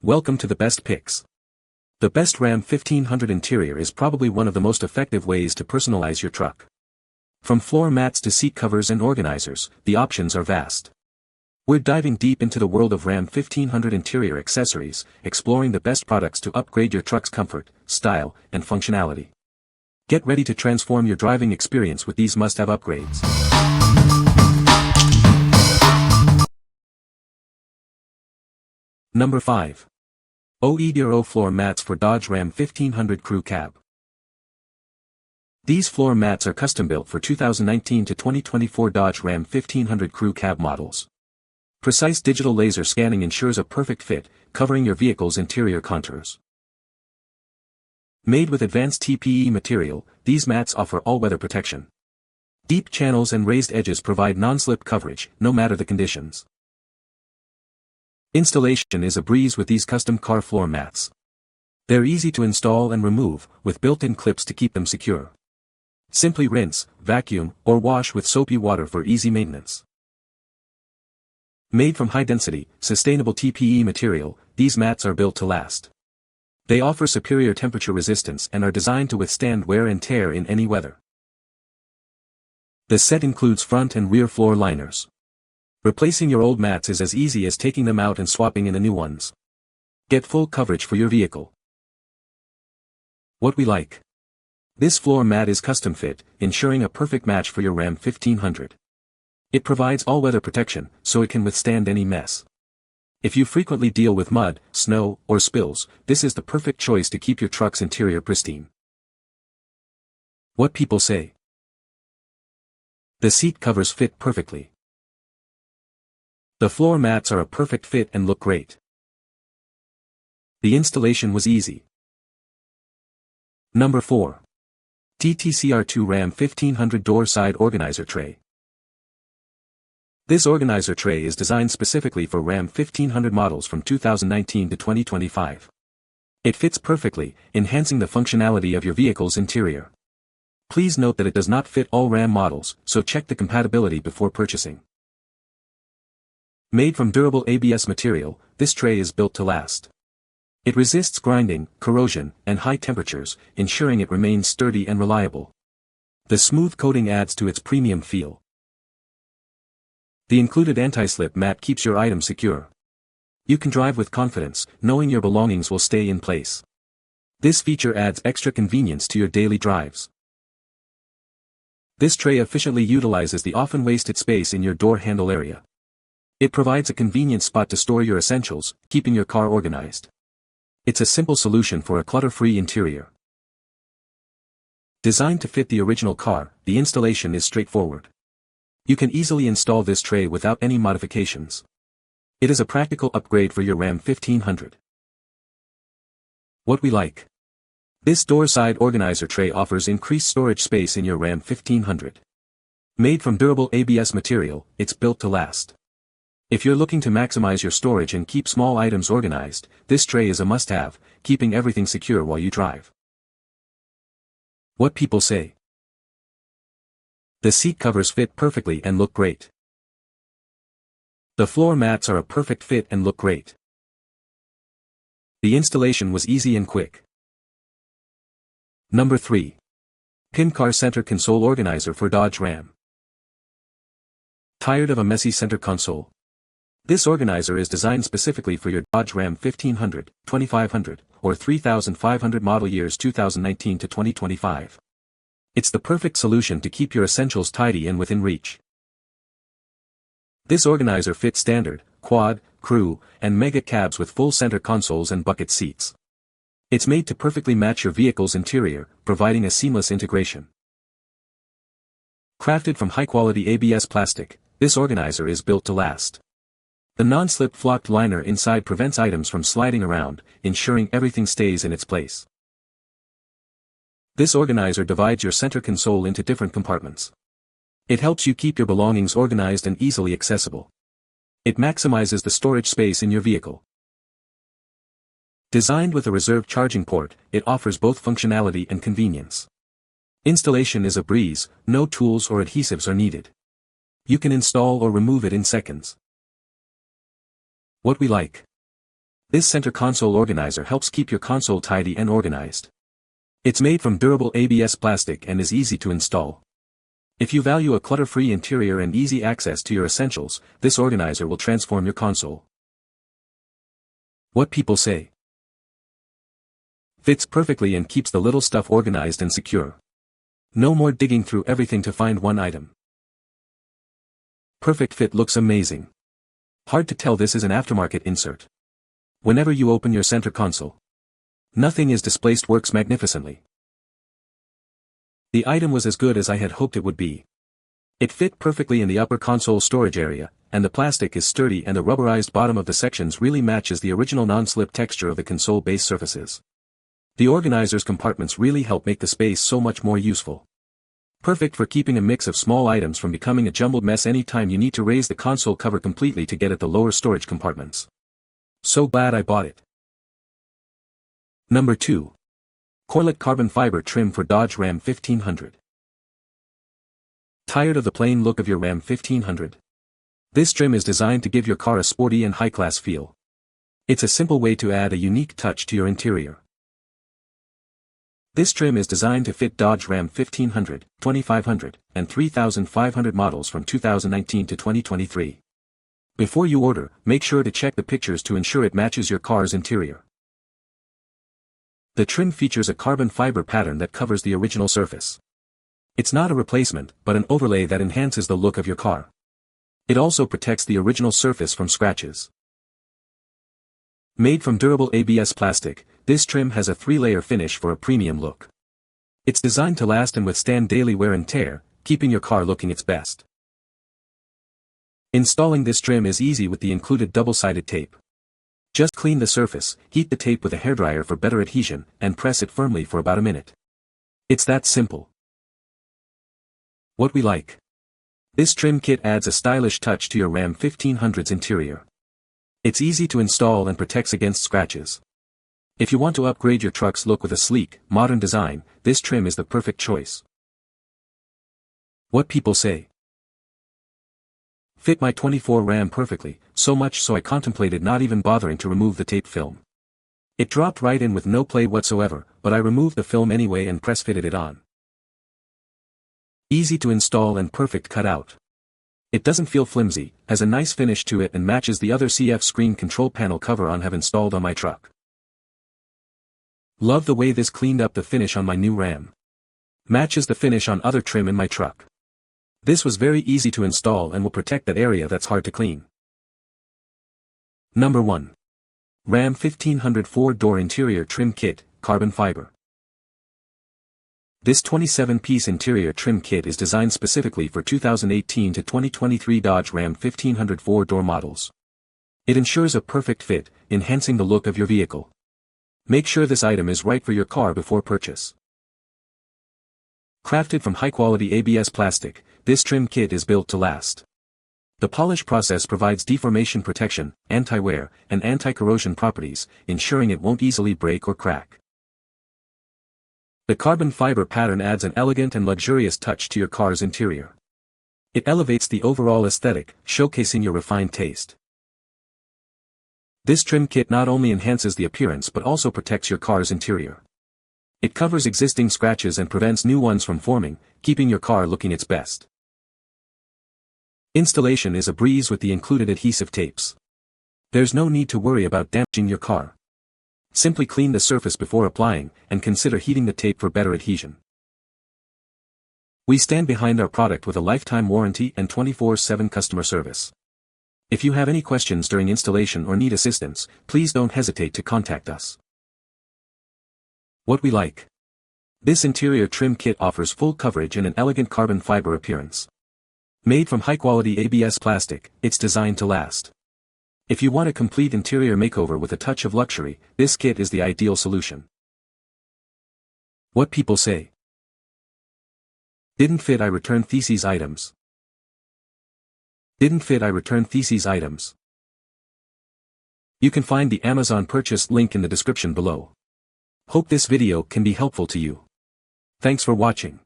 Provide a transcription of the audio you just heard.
Welcome to the best picks. The best Ram 1500 interior is probably one of the most effective ways to personalize your truck. From floor mats to seat covers and organizers, the options are vast. We're diving deep into the world of Ram 1500 interior accessories, exploring the best products to upgrade your truck's comfort, style, and functionality. Get ready to transform your driving experience with these must-have upgrades. Number 5. OEDRO floor mats for Dodge Ram 1500 Crew Cab. These floor mats are custom-built for 2019 to 2024 Dodge Ram 1500 Crew Cab models. Precise digital laser scanning ensures a perfect fit, covering your vehicle's interior contours. Made with advanced TPE material, these mats offer all-weather protection. Deep channels and raised edges provide non-slip coverage, no matter the conditions. Installation is a breeze with these custom car floor mats. They're easy to install and remove, with built-in clips to keep them secure. Simply rinse, vacuum, or wash with soapy water for easy maintenance. Made from high-density, sustainable TPE material, these mats are built to last. They offer superior temperature resistance and are designed to withstand wear and tear in any weather. The set includes front and rear floor liners. Replacing your old mats is as easy as taking them out and swapping in the new ones. Get full coverage for your vehicle. What we like. This floor mat is custom fit, ensuring a perfect match for your Ram 1500. It provides all-weather protection, so it can withstand any mess. If you frequently deal with mud, snow, or spills, this is the perfect choice to keep your truck's interior pristine. What people say. The seat covers fit perfectly. The floor mats are a perfect fit and look great. The installation was easy. Number 4. TTCR-II Ram 1500 Door Side Organizer Tray. This organizer tray is designed specifically for Ram 1500 models from 2019 to 2025. It fits perfectly, enhancing the functionality of your vehicle's interior. Please note that it does not fit all Ram models, so check the compatibility before purchasing. Made from durable ABS material, this tray is built to last. It resists grinding, corrosion, and high temperatures, ensuring it remains sturdy and reliable. The smooth coating adds to its premium feel. The included anti-slip mat keeps your item secure. You can drive with confidence, knowing your belongings will stay in place. This feature adds extra convenience to your daily drives. This tray efficiently utilizes the often wasted space in your door handle area. It provides a convenient spot to store your essentials, keeping your car organized. It's a simple solution for a clutter-free interior. Designed to fit the original car, the installation is straightforward. You can easily install this tray without any modifications. It is a practical upgrade for your Ram 1500. What we like. This door side organizer tray offers increased storage space in your Ram 1500. Made from durable ABS material, it's built to last. If you're looking to maximize your storage and keep small items organized, this tray is a must-have, keeping everything secure while you drive. What people say. The seat covers fit perfectly and look great. The floor mats are a perfect fit and look great. The installation was easy and quick. Number 3. PIMCAR Center Console Organizer for Dodge Ram. Tired of a messy center console? This organizer is designed specifically for your Dodge Ram 1500, 2500, or 3500 model years 2019 to 2025. It's the perfect solution to keep your essentials tidy and within reach. This organizer fits standard, quad, crew, and mega cabs with full center consoles and bucket seats. It's made to perfectly match your vehicle's interior, providing a seamless integration. Crafted from high-quality ABS plastic, this organizer is built to last. The non-slip flocked liner inside prevents items from sliding around, ensuring everything stays in its place. This organizer divides your center console into different compartments. It helps you keep your belongings organized and easily accessible. It maximizes the storage space in your vehicle. Designed with a reserved charging port, it offers both functionality and convenience. Installation is a breeze, no tools or adhesives are needed. You can install or remove it in seconds. What we like. This center console organizer helps keep your console tidy and organized. It's made from durable ABS plastic and is easy to install. If you value a clutter-free interior and easy access to your essentials, this organizer will transform your console. What people say. Fits perfectly and keeps the little stuff organized and secure. No more digging through everything to find one item. Perfect fit looks amazing. Hard to tell this is an aftermarket insert. Whenever you open your center console, nothing is displaced, works magnificently. The item was as good as I had hoped it would be. It fit perfectly in the upper console storage area, and the plastic is sturdy and the rubberized bottom of the sections really matches the original non-slip texture of the console base surfaces. The organizer's compartments really help make the space so much more useful. Perfect for keeping a mix of small items from becoming a jumbled mess anytime you need to raise the console cover completely to get at the lower storage compartments. So glad I bought it. Number 2. Korlot Carbon Fiber Trim for Dodge Ram 1500. Tired of the plain look of your Ram 1500? This trim is designed to give your car a sporty and high-class feel. It's a simple way to add a unique touch to your interior. This trim is designed to fit Dodge Ram 1500, 2500, and 3500 models from 2019 to 2023. Before you order, make sure to check the pictures to ensure it matches your car's interior. The trim features a carbon fiber pattern that covers the original surface. It's not a replacement, but an overlay that enhances the look of your car. It also protects the original surface from scratches. Made from durable ABS plastic, this trim has a 3-layer finish for a premium look. It's designed to last and withstand daily wear and tear, keeping your car looking its best. Installing this trim is easy with the included double-sided tape. Just clean the surface, heat the tape with a hairdryer for better adhesion, and press it firmly for about a minute. It's that simple. What we like. This trim kit adds a stylish touch to your Ram 1500's interior. It's easy to install and protects against scratches. If you want to upgrade your truck's look with a sleek, modern design, this trim is the perfect choice. What people say. Fit my 24 Ram perfectly, so much so I contemplated not even bothering to remove the tape film. It dropped right in with no play whatsoever, but I removed the film anyway and press-fitted it on. Easy to install and perfect cutout. It doesn't feel flimsy, has a nice finish to it and matches the other CF screen control panel cover I have installed on my truck. Love the way this cleaned up the finish on my new Ram. Matches the finish on other trim in my truck. This was very easy to install and will protect that area that's hard to clean. Number 1. Ram 1500 4-door interior trim kit, carbon fiber. This 27-piece interior trim kit is designed specifically for 2018 to 2023 Dodge Ram 1500 4-door models. It ensures a perfect fit, enhancing the look of your vehicle. Make sure this item is right for your car before purchase. Crafted from high-quality ABS plastic, this trim kit is built to last. The polish process provides deformation protection, anti-wear, and anti-corrosion properties, ensuring it won't easily break or crack. The carbon fiber pattern adds an elegant and luxurious touch to your car's interior. It elevates the overall aesthetic, showcasing your refined taste. This trim kit not only enhances the appearance but also protects your car's interior. It covers existing scratches and prevents new ones from forming, keeping your car looking its best. Installation is a breeze with the included adhesive tapes. There's no need to worry about damaging your car. Simply clean the surface before applying, and consider heating the tape for better adhesion. We stand behind our product with a lifetime warranty and 24/7 customer service. If you have any questions during installation or need assistance, please don't hesitate to contact us. What we like. This interior trim kit offers full coverage and an elegant carbon fiber appearance. Made from high-quality ABS plastic, it's designed to last. If you want a complete interior makeover with a touch of luxury, this kit is the ideal solution. What people say. Didn't fit, I return these items. Didn't fit, I return these items. You can find the Amazon purchase link in the description below. Hope this video can be helpful to you. Thanks for watching.